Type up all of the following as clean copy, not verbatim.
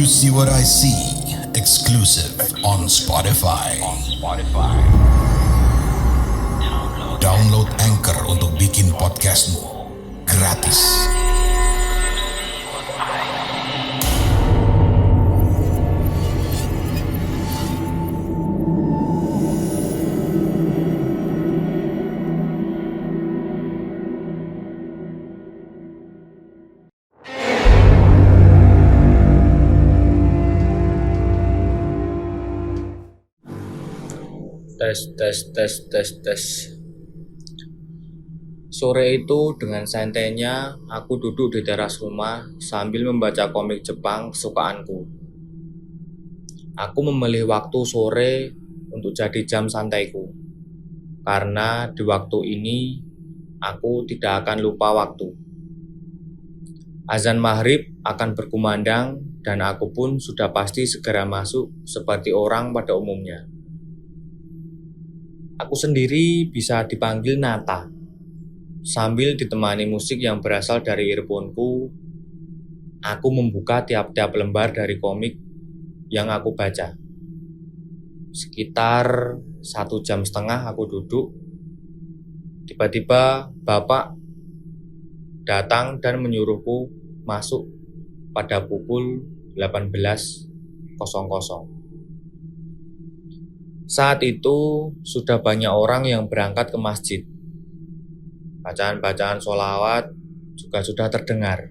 See What I See, exclusive on Spotify. Download Anchor untuk bikin podcastmu gratis. Tes. Sore itu dengan santainya aku duduk di teras rumah sambil membaca komik Jepang kesukaanku. Aku memilih waktu sore untuk jadi jam santaiku, karena di waktu ini aku tidak akan lupa waktu. Azan maghrib akan berkumandang dan aku pun sudah pasti segera masuk seperti orang pada umumnya. Aku sendiri bisa dipanggil Nata. Sambil ditemani musik yang berasal dari earphone-ku, aku membuka tiap-tiap lembar dari komik yang aku baca. Sekitar 1,5 jam aku duduk. Tiba-tiba bapak datang dan menyuruhku masuk pada pukul 18.00. Saat itu sudah banyak orang yang berangkat ke masjid. Bacaan-bacaan sholawat juga sudah terdengar.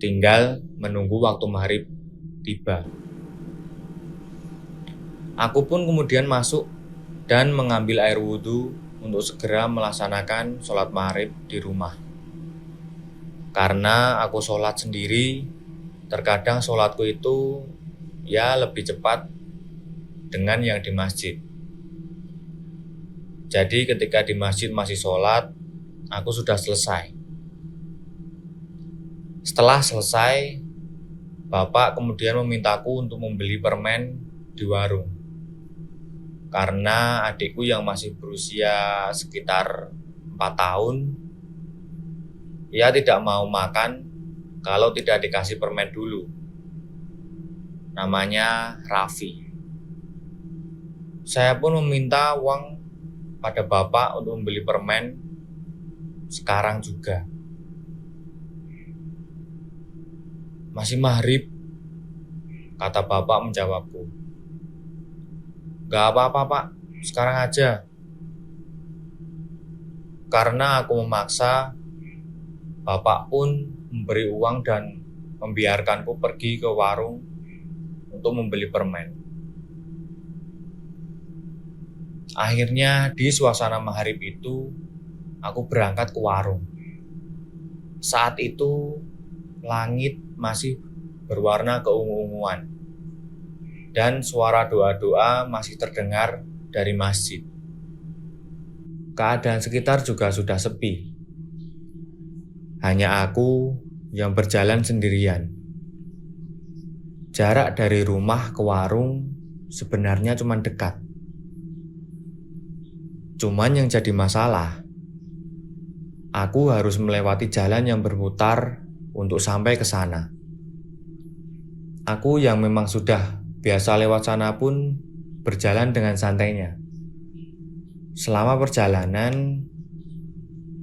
Tinggal menunggu waktu maghrib tiba. Aku pun kemudian masuk dan mengambil air wudhu untuk segera melaksanakan sholat maghrib di rumah. Karena aku sholat sendiri, terkadang sholatku itu lebih cepat dengan yang di masjid. Jadi ketika di masjid masih sholat, aku sudah selesai. Setelah selesai, bapak kemudian memintaku untuk membeli permen di warung. Karena adikku yang masih berusia sekitar 4 tahun, ia tidak mau makan kalau tidak dikasih permen dulu. Namanya Raffi. Saya pun meminta uang pada bapak untuk membeli permen sekarang juga. Masih maghrib, kata bapak menjawabku. Gak apa-apa pak, sekarang aja. Karena aku memaksa, bapak pun memberi uang dan membiarkanku pergi ke warung untuk membeli permen. Akhirnya di suasana maghrib itu, aku berangkat ke warung. Saat itu, langit masih berwarna keungu-unguan. Dan suara doa-doa masih terdengar dari masjid. Keadaan sekitar juga sudah sepi. Hanya aku yang berjalan sendirian. Jarak dari rumah ke warung sebenarnya cuma dekat. Cuman yang jadi masalah, aku harus melewati jalan yang berputar untuk sampai ke sana. Aku yang memang sudah biasa lewat sana pun berjalan dengan santainya. Selama perjalanan,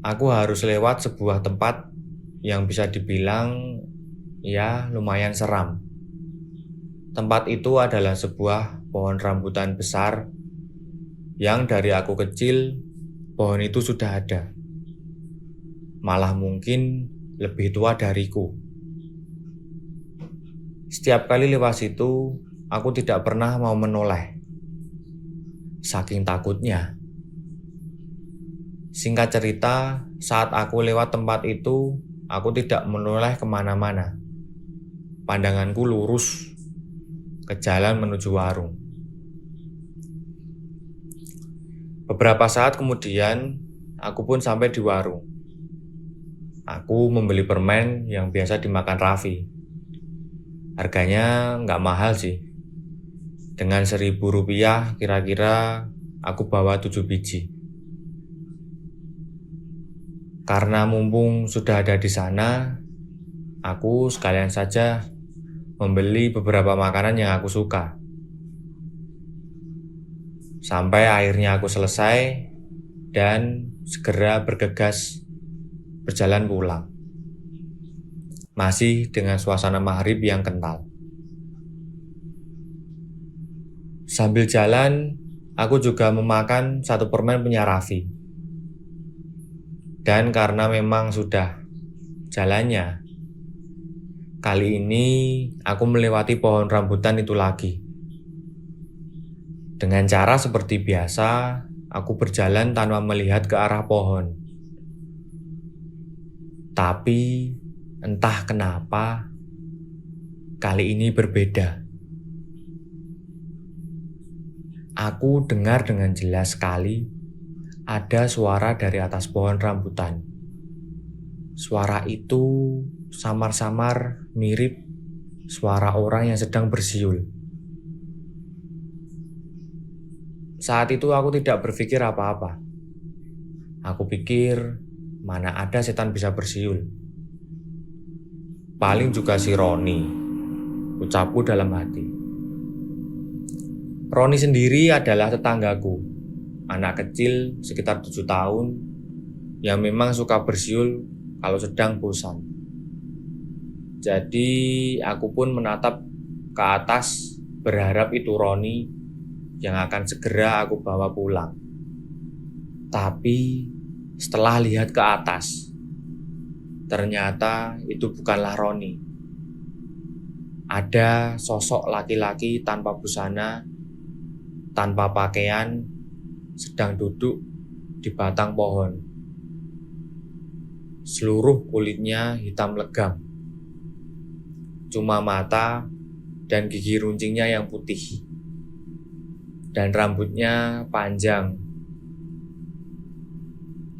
aku harus lewat sebuah tempat yang bisa dibilang lumayan seram. Tempat itu adalah sebuah pohon rambutan besar yang dari aku kecil, pohon itu sudah ada. Malah mungkin lebih tua dariku. Setiap kali lewat situ, aku tidak pernah mau menoleh. Saking takutnya. Singkat cerita, saat aku lewat tempat itu, aku tidak menoleh kemana-mana. Pandanganku lurus ke jalan menuju warung. Beberapa saat kemudian, aku pun sampai di warung. Aku membeli permen yang biasa dimakan Raffi. Harganya nggak mahal sih. Dengan Rp1.000 kira-kira aku bawa 7 biji. Karena mumpung sudah ada di sana, aku sekalian saja membeli beberapa makanan yang aku suka. Sampai akhirnya aku selesai dan segera bergegas berjalan pulang. Masih dengan suasana maghrib yang kental. Sambil jalan, aku juga memakan satu permen punya Raffi. Dan karena memang sudah jalannya, kali ini aku melewati pohon rambutan itu lagi. Dengan cara seperti biasa, aku berjalan tanpa melihat ke arah pohon. Tapi entah kenapa, kali ini berbeda. Aku dengar dengan jelas sekali ada suara dari atas pohon rambutan. Suara itu samar-samar mirip suara orang yang sedang bersiul. Saat itu aku tidak berpikir apa-apa. Aku pikir mana ada setan bisa bersiul. Paling juga si Roni, ucapku dalam hati. Roni sendiri adalah tetanggaku, anak kecil sekitar 7 tahun yang memang suka bersiul kalau sedang bosan. Jadi aku pun menatap ke atas berharap itu Roni yang akan segera aku bawa pulang. Tapi setelah lihat ke atas, ternyata itu bukanlah Roni. Ada sosok laki-laki tanpa busana, tanpa pakaian, sedang duduk di batang pohon. Seluruh kulitnya hitam legam. Cuma mata dan gigi runcingnya yang putih. Dan rambutnya panjang,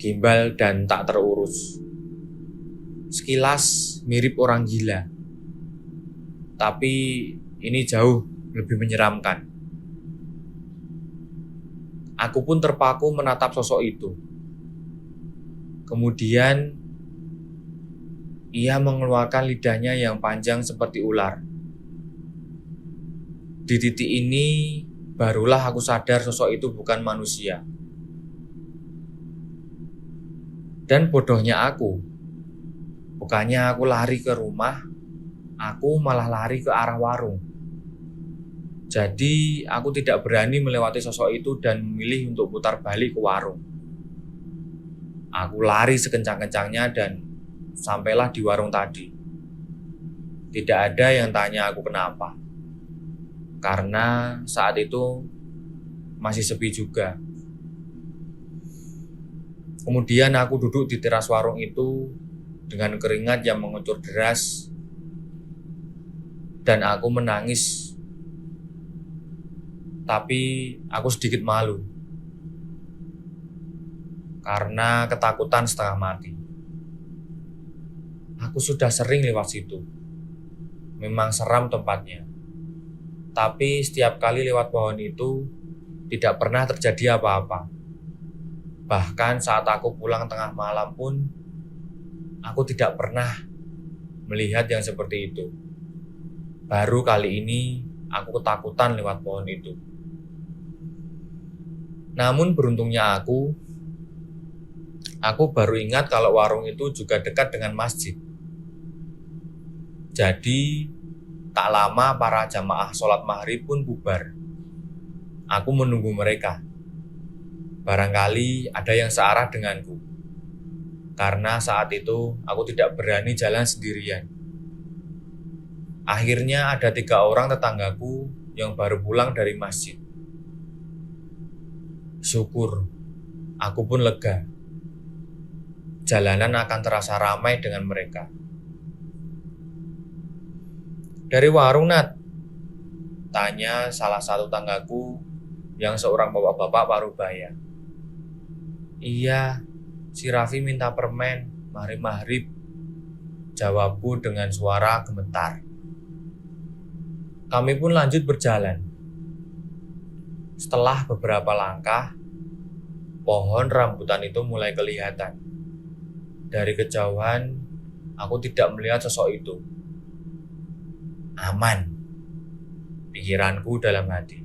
gimbal dan tak terurus. Sekilas mirip orang gila. Tapi ini jauh lebih menyeramkan. Aku pun terpaku menatap sosok itu. Kemudian ia mengeluarkan lidahnya yang panjang seperti ular. Di titik ini barulah aku sadar sosok itu bukan manusia. Dan bodohnya aku, bukannya aku lari ke rumah, aku malah lari ke arah warung. Jadi aku tidak berani melewati sosok itu dan memilih untuk putar balik ke warung. Aku lari sekencang-kencangnya dan sampailah di warung tadi. Tidak ada yang tanya aku kenapa. Karena saat itu masih sepi juga. Kemudian aku duduk di teras warung itu dengan keringat yang mengucur deras. Dan aku menangis. Tapi aku sedikit malu. Karena ketakutan setengah mati. Aku sudah sering lewat situ. Memang seram tempatnya. Tapi setiap kali lewat pohon itu tidak pernah terjadi apa-apa. Bahkan saat aku pulang tengah malam pun aku tidak pernah melihat yang seperti itu. Baru kali ini aku ketakutan lewat pohon itu. Namun beruntungnya aku baru ingat kalau warung itu juga dekat dengan masjid. Jadi tak lama para jamaah sholat maghrib pun bubar. Aku menunggu mereka. Barangkali ada yang searah denganku. Karena saat itu aku tidak berani jalan sendirian. Akhirnya ada 3 orang tetanggaku yang baru pulang dari masjid. Syukur, aku pun lega. Jalanan akan terasa ramai dengan mereka. Dari warung, Nat? Tanya salah satu tanggaku yang seorang bapak-bapak parubaya. Iya, si Raffi minta permen, maghrib-maghrib. Jawabku dengan suara gemetar. Kami pun lanjut berjalan. Setelah beberapa langkah, pohon rambutan itu mulai kelihatan. Dari kejauhan, aku tidak melihat sosok itu. Aman, pikiranku dalam hati.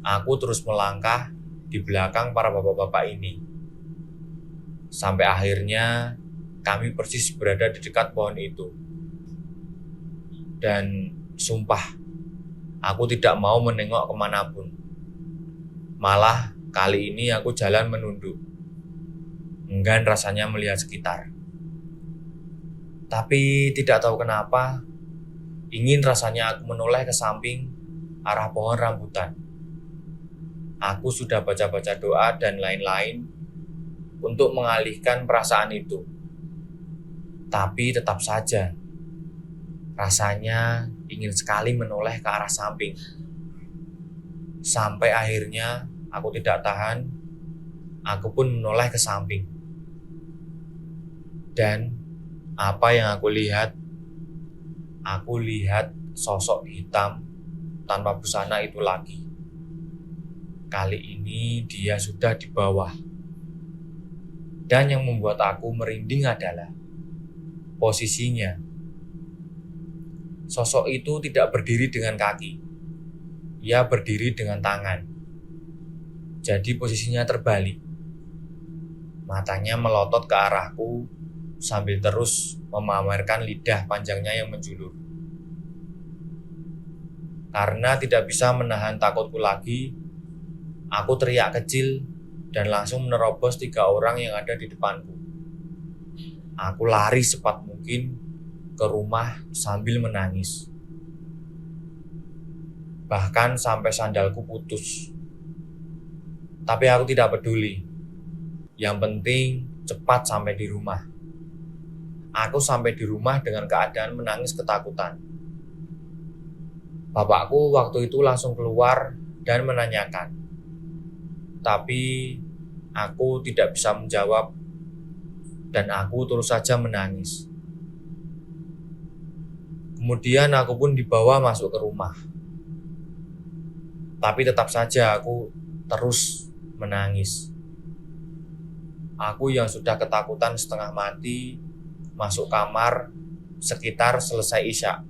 Aku terus melangkah di belakang para bapak-bapak ini. Sampai akhirnya kami persis berada di dekat pohon itu. Dan sumpah, aku tidak mau menengok kemanapun. Malah kali ini aku jalan menunduk. Enggan rasanya melihat sekitar. Tapi tidak tahu kenapa, ingin rasanya aku menoleh ke samping arah pohon rambutan. Aku sudah baca-baca doa dan lain-lain untuk mengalihkan perasaan itu. Tapi tetap saja, rasanya ingin sekali menoleh ke arah samping. Sampai akhirnya aku tidak tahan, aku pun menoleh ke samping. Dan apa yang aku lihat? Aku lihat sosok hitam tanpa busana itu lagi. Kali ini dia sudah di bawah. Dan yang membuat aku merinding adalah posisinya. Sosok itu tidak berdiri dengan kaki. Ia berdiri dengan tangan. Jadi posisinya terbalik. Matanya melotot ke arahku sambil terus memamerkan lidah panjangnya yang menjulur. Karena tidak bisa menahan takutku lagi, aku teriak kecil dan langsung menerobos 3 orang yang ada di depanku. Aku lari secepat mungkin ke rumah sambil menangis. Bahkan sampai sandalku putus. Tapi aku tidak peduli. Yang penting cepat sampai di rumah. Aku sampai di rumah dengan keadaan menangis ketakutan. Bapakku waktu itu langsung keluar dan menanyakan. Tapi aku tidak bisa menjawab dan aku terus saja menangis. Kemudian aku pun dibawa masuk ke rumah. Tapi tetap saja aku terus menangis. Aku yang sudah ketakutan setengah mati masuk kamar sekitar selesai isya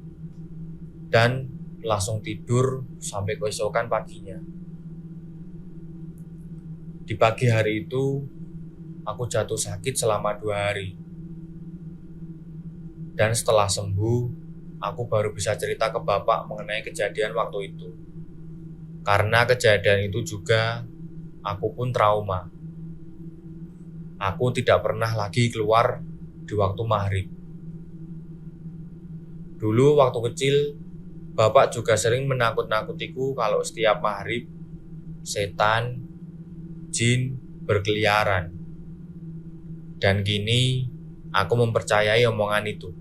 dan langsung tidur sampai keesokan paginya. Di pagi hari itu aku jatuh sakit selama 2 hari. Dan setelah sembuh, aku baru bisa cerita ke bapak mengenai kejadian waktu itu. Karena kejadian itu juga aku pun trauma. Aku tidak pernah lagi keluar di waktu maghrib. Dulu waktu kecil, bapak juga sering menakut-nakutiku kalau setiap maghrib setan, jin berkeliaran. Dan kini aku mempercayai omongan itu.